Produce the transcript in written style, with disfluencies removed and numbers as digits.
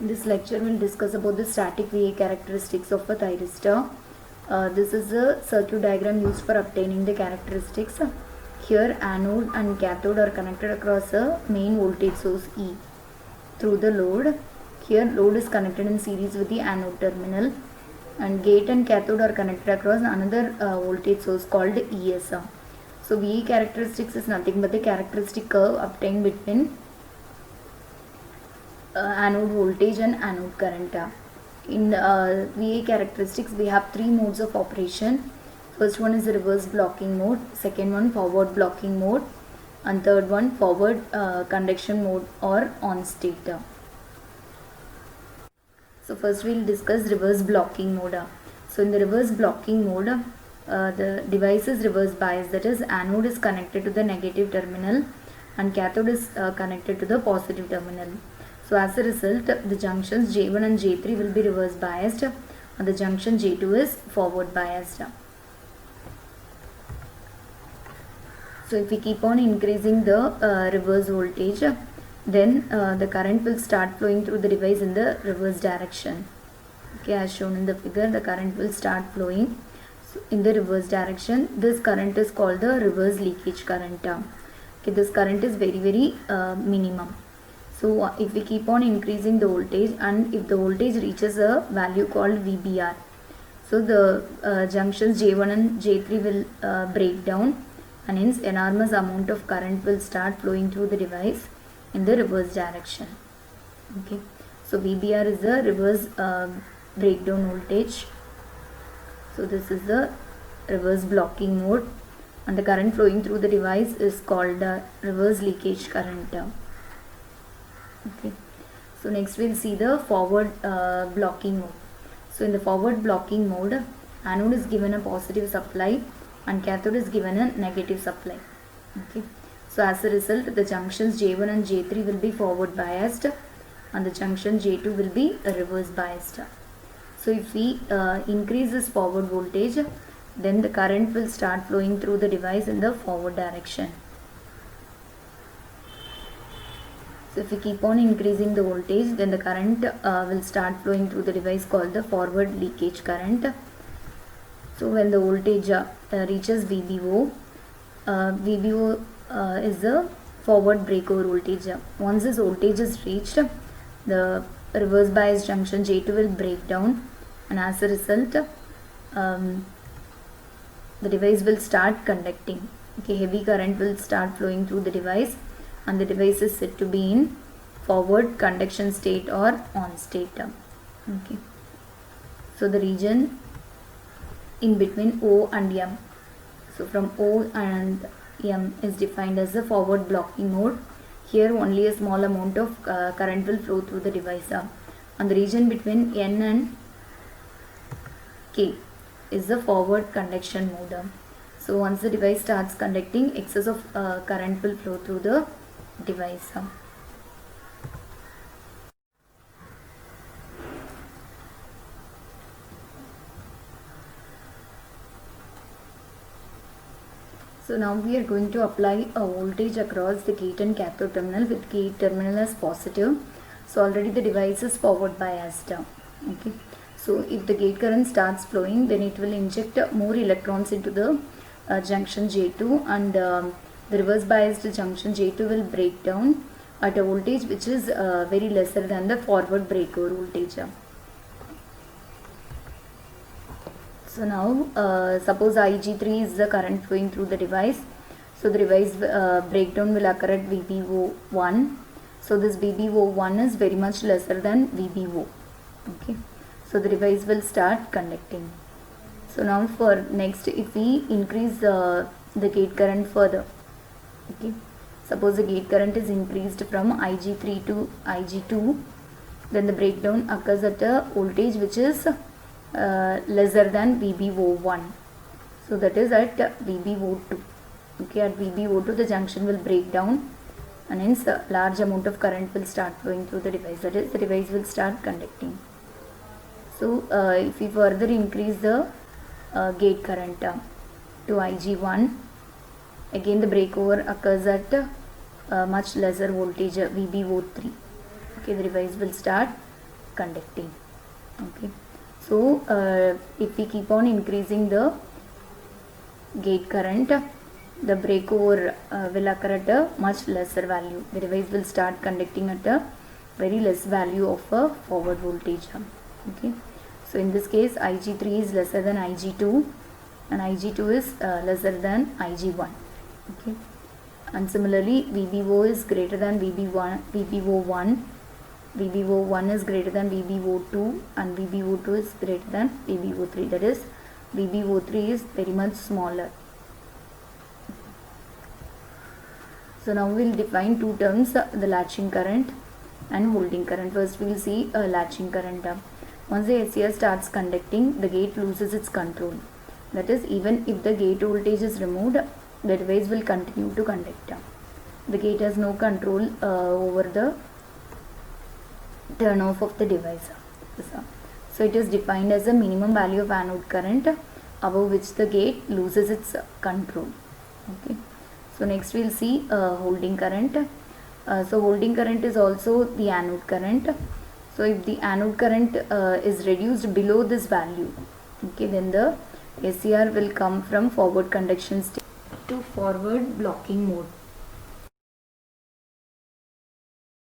This lecture will discuss about the static VA characteristics of a thyristor. This is a circuit diagram used for obtaining the characteristics. Here anode and cathode are connected across a main voltage source E through the load. Here load is connected in series with the anode terminal, and gate and cathode are connected across another voltage source called ES. So VA characteristics is nothing but the characteristic curve obtained between anode voltage and anode current. In VA characteristics, we have three modes of operation. First one is the reverse blocking mode, second one forward blocking mode, and third one forward conduction mode or on state. So first we will discuss reverse blocking mode. So in the reverse blocking mode, the device is reverse biased, that is anode is connected to the negative terminal and cathode is connected to the positive terminal. So as a result, the junctions J1 and J3 will be reverse biased and the junction J2 is forward biased. So if we keep on increasing the reverse voltage, then the current will start flowing through the device in the reverse direction. Okay, as shown in the figure, the current will start flowing in the reverse direction. This current is called the reverse leakage current. Okay, this current is very minimum. So if we keep on increasing the voltage, and if the voltage reaches a value called VBR, so the junctions J1 and J3 will break down, and hence enormous amount of current will start flowing through the device in the reverse direction. Okay, so VBR is the reverse breakdown voltage. So this is the reverse blocking mode, and the current flowing through the device is called reverse leakage current. Okay, so next we'll see the forward blocking mode. So in the forward blocking mode, anode is given a positive supply and cathode is given a negative supply. Okay, so as a result, the junctions J1 and J3 will be forward biased and the junction J2 will be reverse biased. So if we increase this forward voltage, then the current will start flowing through the device in the forward direction. So if we keep on increasing the voltage, then the current will start flowing through the device called the forward leakage current. So when the voltage reaches VBO, VBO is the forward breakover voltage. Once this voltage is reached, the reverse bias junction J2 will break down, and as a result, the device will start conducting. Okay, heavy current will start flowing through the device, and the device is said to be in forward conduction state or on state. Okay, so the region in between O and M, so from O and M is defined as the forward blocking mode. Here only a small amount of current will flow through the device, and the region between N and K is the forward conduction mode. So once the device starts conducting, excess of current will flow through the device. So now we are going to apply a voltage across the gate and cathode terminal, with gate terminal as positive. So already the device is forward biased. Okay, so if the gate current starts flowing, then it will inject more electrons into the junction J2, and the reverse biased junction J2 will break down at a voltage which is very lesser than the forward breakover voltage. So now suppose Ig3 is the current flowing through the device. So the device breakdown will occur at VBO1. So this VBO1 is very much lesser than VBO. Okay, so the device will start conducting. So now for next, if we increase the gate current further, okay, suppose the gate current is increased from Ig3 to Ig2, then the breakdown occurs at a voltage which is lesser than VBO1. So that is at VBO2. Okay, at VBO2 the junction will break down, and hence a large amount of current will start flowing through the device, that is the device will start conducting. So if we further increase the gate current to Ig1, again the breakover occurs at much lesser voltage VBO3. Okay, the device will start conducting. Okay, so if we keep on increasing the gate current, the breakover will occur at a much lesser value. The device will start conducting at a very less value of a forward voltage. Okay, so in this case Ig3 is lesser than Ig2 and Ig2 is lesser than Ig1. Okay, and similarly VBO is greater than VBO1, VBO1 is greater than VBO2 and VBO2 is greater than VBO3. That is, VBO3 is very much smaller. So now we will define two terms, the latching current and holding current. First we will see latching current. Once the SCR starts conducting, the gate loses its control. That is, even if the gate voltage is removed, the device will continue to conduct. The gate has no control over the turn off of the device. So it is defined as a minimum value of anode current above which the gate loses its control. Okay. So next we will see holding current. So holding current is also the anode current. So if the anode current is reduced below this value, okay, then the SCR will come from forward conduction state to forward blocking mode.